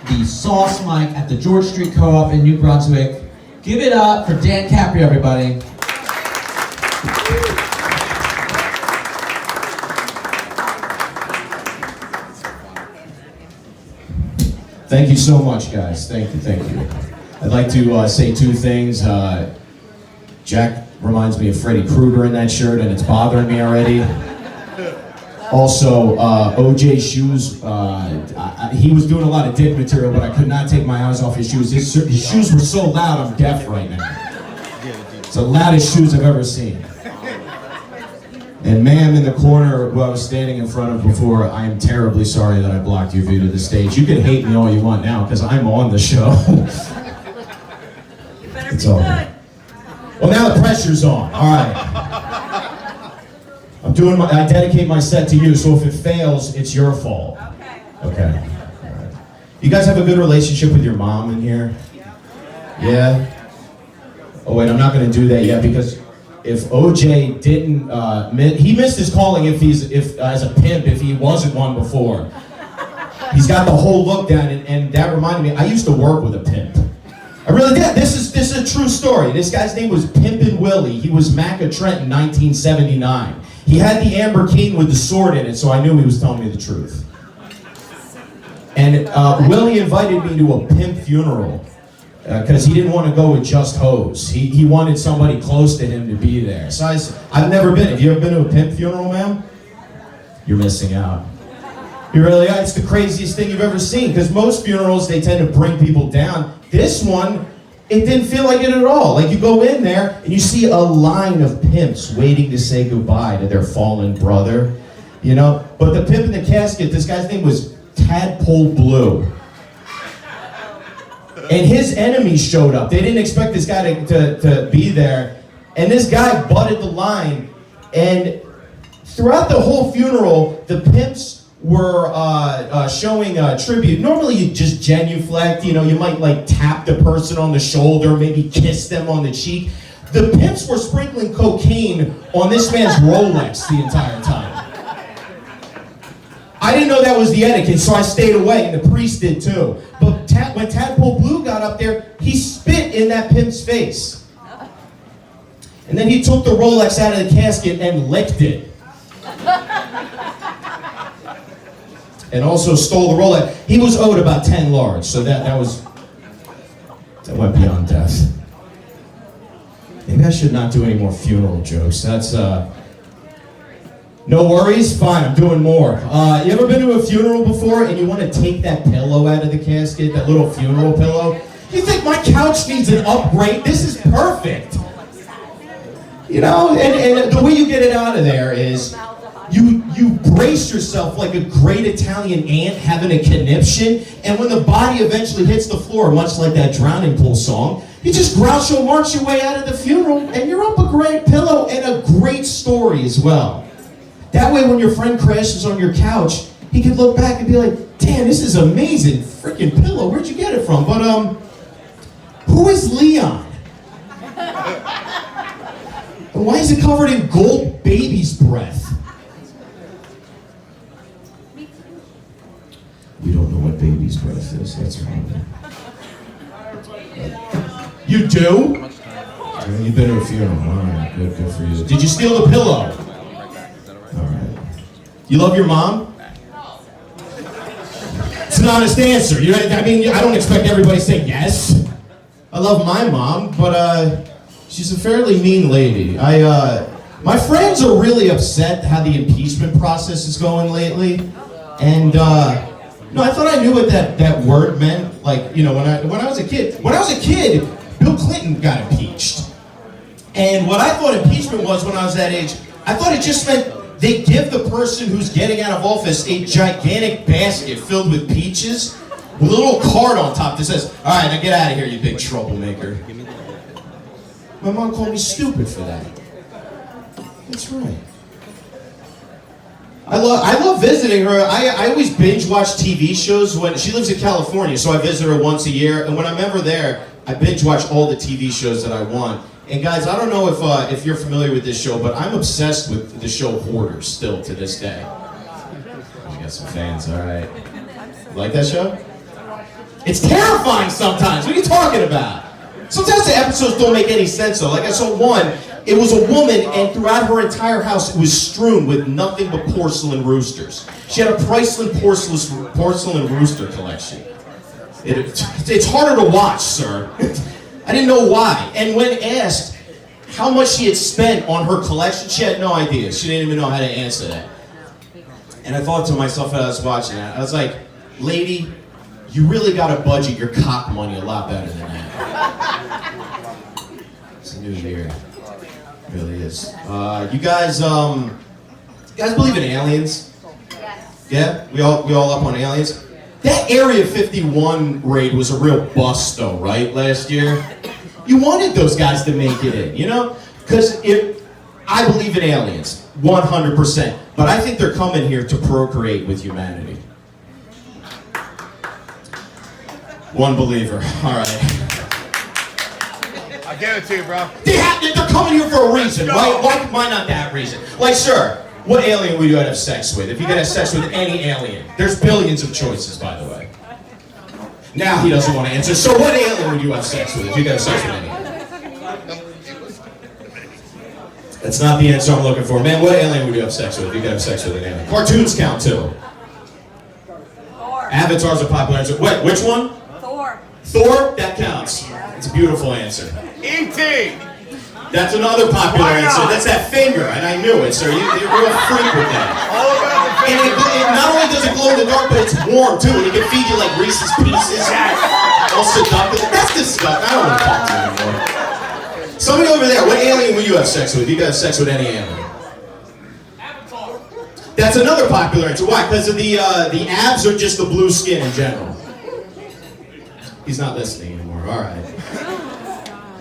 the Sauce Mic at the George Street Co-op in New Brunswick. Give it up for Dan Caprio, everybody. Thank you so much, guys. Thank you. I'd like to say two things. Jack reminds me of Freddy Krueger in that shirt, and it's bothering me already. Also, OJ's shoes, he was doing a lot of dick material, but I could not take my eyes off his shoes. His shoes were so loud, I'm deaf right now. It's the loudest shoes I've ever seen. And ma'am in the corner who I was standing in front of before, I am terribly sorry that I blocked your view to the stage. You can hate me all you want now, because I'm on the show. You better It's be all good. Well, now the pressure's on. All right. I dedicate my set to you, so if it fails, it's your fault. Okay. All right. You guys have a good relationship with your mom in here? Yeah? Oh wait, I'm not gonna do that yet, because if OJ didn't, he missed his calling if as a pimp, if he wasn't one before. He's got the whole look down, and that reminded me, I used to work with a pimp. I really did. This is a true story. This guy's name was Pimpin' Willie. He was Mac of Trent in 1979. He had the Amber King with the sword in it, so I knew he was telling me the truth. And Willie invited me to a pimp funeral because he didn't want to go with just hoes. He wanted somebody close to him to be there. So I've never been. Have you ever been to a pimp funeral, ma'am? You're missing out. You really are. It's the craziest thing you've ever seen, because most funerals, they tend to bring people down. This one, it didn't feel like it at all. Like, you go in there and you see a line of pimps waiting to say goodbye to their fallen brother, you know? But the pimp in the casket, this guy's name was Tadpole Blue. And his enemies showed up. They didn't expect this guy to be there. And this guy butted the line. And throughout the whole funeral, the pimps were showing tribute. Normally you just genuflect, you know, you might like tap the person on the shoulder, maybe kiss them on the cheek. The pimps were sprinkling cocaine on this man's Rolex the entire time. I didn't know that was the etiquette, so I stayed away, and the priest did too. But when Tadpole Blue got up there, he spit in that pimp's face. And then he took the Rolex out of the casket and licked it. And also stole the Rolex. He was owed about 10 large, so that went beyond death. Maybe I should not do any more funeral jokes. That's, no worries? Fine, I'm doing more. You ever been to a funeral before and you want to take that pillow out of the casket, that little funeral pillow? You think my couch needs an upgrade? This is perfect. You know, and the way you get it out of there is you brace yourself like a great Italian ant having a conniption, and when the body eventually hits the floor, much like that drowning pool song, you just Groucho march your way out of the funeral, and you're up a great pillow and a great story as well. That way, when your friend crashes on your couch, he could look back and be like, damn, this is amazing freaking pillow. Where'd you get it from? But, who is Leon? And why is it covered in gold baby's breath? We don't know what baby's breath is. That's wrong. You do? You've been to a funeral. All right, good for you. Did you steal the pillow? All right. You love your mom? It's an honest answer. I mean, I don't expect everybody to say yes. I love my mom, but she's a fairly mean lady. My friends are really upset how the impeachment process is going lately, and no, I thought I knew what that word meant. Like, you know, when I was a kid, Bill Clinton got impeached, and what I thought impeachment was when I was that age, I thought it just meant they give the person who's getting out of office a gigantic basket filled with peaches with a little card on top that says, all right, now get out of here, you big troublemaker. My mom called me stupid for that. That's right. I love visiting her. I always binge watch TV shows when she lives in California, so I visit her once a year. And when I'm ever there, I binge watch all the TV shows that I want. And guys, I don't know if you're familiar with this show, but I'm obsessed with the show Hoarders still to this day. You got some fans, all right. You like that show? It's terrifying sometimes. What are you talking about? Sometimes the episodes don't make any sense though. Like I saw one, it was a woman and throughout her entire house it was strewn with nothing but porcelain roosters. She had a priceless porcelain rooster collection. It's harder to watch, sir. I didn't know why. And when asked how much she had spent on her collection, she had no idea. She didn't even know how to answer that. And I thought to myself as I was watching that, I was like, lady, you really gotta budget your cock money a lot better than that. It's a new year. It really is. You guys believe in aliens? Yes. Yeah? We all up on aliens? That Area 51 raid was a real bust though, right, last year? You wanted those guys to make it in, you know? Because I believe in aliens, 100%. But I think they're coming here to procreate with humanity. One believer, all right. I'll give it to you, bro. They're coming here for a reason, right? Why not that reason? Like, sir, what alien would you have sex with? If you could have sex with any alien. There's billions of choices, by the way. Now he doesn't want to answer. So what alien would you have sex with if you could have sex with any? That's not the answer I'm looking for. Man, what alien would you have sex with if you could have sex with an alien? Cartoons count too. Thor. Avatar's a popular answer. Wait, which one? Thor. Thor? That counts. It's a beautiful answer. E.T. That's another popular Why not? answer. That's that finger, and I knew it, sir. You're a real freak with that. All about the And it not only does it glow in the dark, but it's warm too. And it can feed you like Reese's Pieces. All seductive. That's disgusting. I don't want to talk to you anymore. Somebody over there, what alien will you have sex with? You got sex with any alien? Avatar. That's another popular answer. Why? Because of the abs or just the blue skin in general? He's not listening anymore. All right.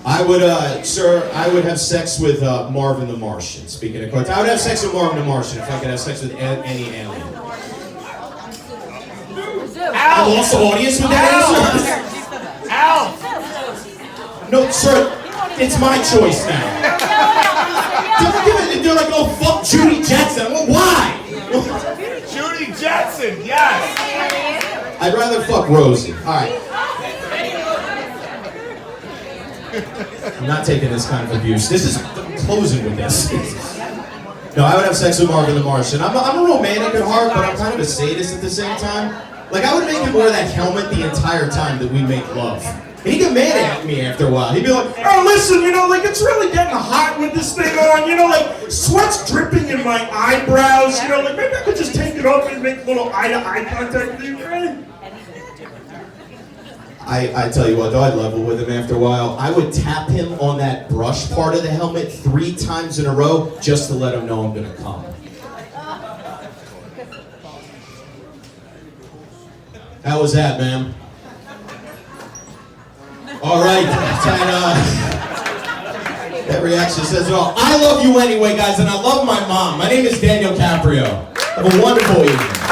I would have sex with Marvin the Martian. Speaking of quotes, I would have sex with Marvin the Martian if I could have sex with any alien. I lost the audience with that answer. Al. No, sir, it's my choice now. They're like, oh, fuck Judy Jetson. Well, why? Judy Jetson, yes. I'd rather fuck Rosie. All right. I'm not taking this kind of abuse. I'm closing with this. No, I would have sex with Marvin the Martian. I'm a romantic at heart, but I'm kind of a sadist at the same time. Like, I would make him wear that helmet the entire time that we make love. And he'd get mad at me after a while. He'd be like, oh, listen, you know, like, it's really getting hot with this thing on. You know, like, sweat's dripping in my eyebrows. You know, like, maybe I could just take it off and make a little eye-to-eye contact with you, right? I tell you what, though, I'd level with him after a while. I would tap him on that brush part of the helmet 3 times in a row just to let him know I'm gonna come. How was that, ma'am? All right, that reaction says it all. I love you anyway, guys, and I love my mom. My name is Daniel Caprio. Have a wonderful evening.